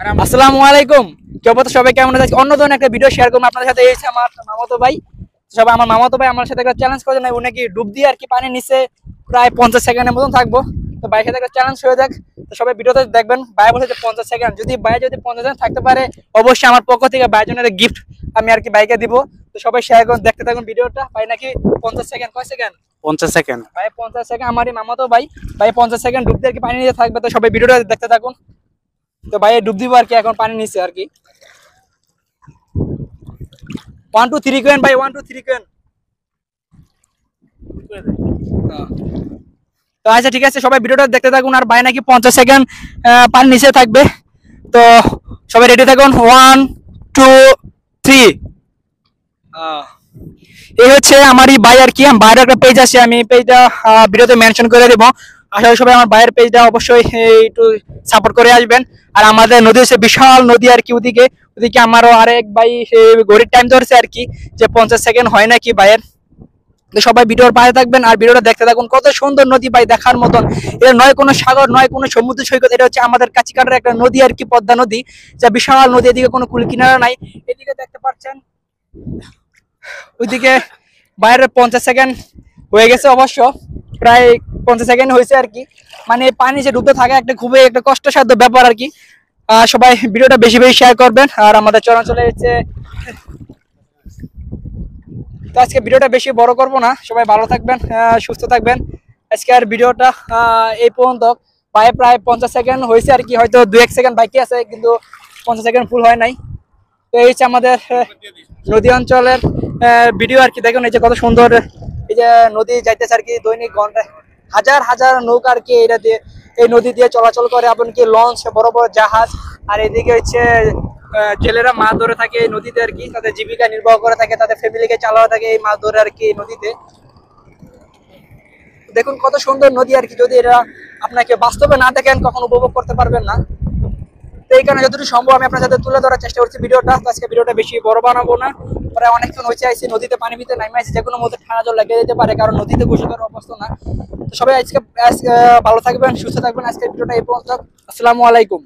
আসসালামু আলাইকুম। কি অবস্থা সবাই, কেমন আছেন? অন্য ধরনের একটা ভিডিও শেয়ার করবো আপনাদের সাথে। এই হচ্ছে আমার মামাতো ভাই। সবাই আমার মামাতো ভাই আমার সাথে একটা চ্যালেঞ্জ করে নাই, উনি কি ডুব দিয়ে আর কি পানির নিচে প্রায় 50 সেকেন্ডের মতন থাকবো। তো ভাইয়ের সাথে একটা চ্যালেঞ্জ হয়ে যাক। তো সবাই ভিডিওতে দেখবেন। ভাই বলছে যে 50 সেকেন্ড, যদি ভাই যদি 50 সেকেন্ড থাকতে পারে অবশ্যই আমার পক্ষ থেকে ভাইয়ের জন্য গিফট আমি আর কি বাইকে দিব। তো সবাই শেয়ার করুন, দেখতে থাকুন ভিডিওটা। ভাই নাকি 50 সেকেন্ড, কয় সেকেন্ড? 50 সেকেন্ড। ভাই 50 সেকেন্ড, আমারই মামাতো ভাই। ভাই 50 সেকেন্ড ডুব দিয়ে আর কি পানি নিচে থাকবে। তো সবাই ভিডিওটা দেখতে থাকুন। তো ভাই ডুব দিব আর কি এখন পানি নিচে আর কি। 1 2 3 কোয়েন ভাই, 1 2 3 কোয়েন। তো আচ্ছা ঠিক আছে, সবাই ভিডিওটা দেখতে থাকুন। আর ভাই নাকি 50 সেকেন্ড পানি নিচে থাকবে। তো সবাই রেডি থাকুন। 1 2 3। এই হচ্ছে আমারই ভাই আর কি। বাইরের একটা পেজ আছে, আমি পেজটা ভিডিওতে মেনশন করে দেবো। আশা করি সবাই আমার ভাইয়ের পেজটা অবশ্যই একটু সাপোর্ট করে আসবেন। আর আমাদের নদী হচ্ছে বিশাল নদী আর কি, ওদিকে ওদিকে আমারও আরেক ভাই ঘড়ির টাইম ধরছে আর কি, যে 50 সেকেন্ড হয় নাকি ভাইয়ের। তো সবাই ভিডিওর পাশে থাকবেন আর ভিডিওটা দেখতে থাকুন। কত সুন্দর নদী ভাই, দেখার মতন। এটা নয় কোনো সাগর, নয় কোনো সমুদ্র সৈকত, এটা হচ্ছে আমাদের কাছিকাটার একটা নদী আর কি, পদ্মা নদী, যা বিশাল নদী। এদিকে কোনো কুল কিনারা নাই। এদিকে দেখতে পাচ্ছেন ওইদিকে বাইরে 50 সেকেন্ড হয়ে গেছে অবশ্য, প্রায় 50 সেকেন্ড হয়েছে আর কি। মানে পানি যে ডুবতে থাকা একটা খুবই একটা কষ্টসাধ্য ব্যাপার আর কি। সবাই ভিডিওটা বেশি বেশি শেয়ার করবেন। আর আমাদের চলাচলে হচ্ছে, তো আজকে ভিডিওটা বেশি বড় করব না। সবাই ভালো থাকবেন, সুস্থ থাকবেন। আজকে আর ভিডিওটা এই পর্যন্ত। প্রায় 50 সেকেন্ড হয়েছে আর কি, হয়তো 2-1 সেকেন্ড বাকি আছে, কিন্তু 50 সেকেন্ড ফুল হয় নাই। তো এই হচ্ছে আমাদের নদী অঞ্চলের ভিডিও আর কি। দেখুন এই যে কত সুন্দর, এই যে নদী যাইতেছে আর কি, দৈনিক ঘন্টায় হাজার হাজার নৌকা আর কি এটা দিয়ে, এই নদী দিয়ে চলাচল করে। এমনকি লঞ্চ, বড় বড় জাহাজ। আর এদিকে হচ্ছে জেলেরা মাছ ধরে থাকে এই নদীতে আর কি, তাদের জীবিকা নির্বাহ করে থাকে, তাদের ফ্যামিলিকে চালানো থাকে এই মাছ ধরে আর কি এই নদীতে। দেখুন কত সুন্দর নদী আর কি, যদি এটা আপনাকে বাস্তবে না দেখেন কখন উপভোগ করতে পারবেন না। তো এই কারণে যতটুকু সম্ভব আমি আপনার সাথে তুলে ধরার চেষ্টা করছি ভিডিওটা। তো আজকে ভিডিওটা বেশি বড় বানাবো না। প্রায় অনেকক্ষণ হয়েছে আইসি নদীতে, পানি ভিতরে নামে আইসি, যে কোনো মধ্যে ঠান্ডা জল লেগে যেতে পারে, কারণ নদীতে বসে থাকার অবস্থা না। তো সবাই আজকে ভালো থাকবেন, সুস্থ থাকবেন। আজকে ভিডিওটা এই পর্যন্ত। আসসালামু আলাইকুম।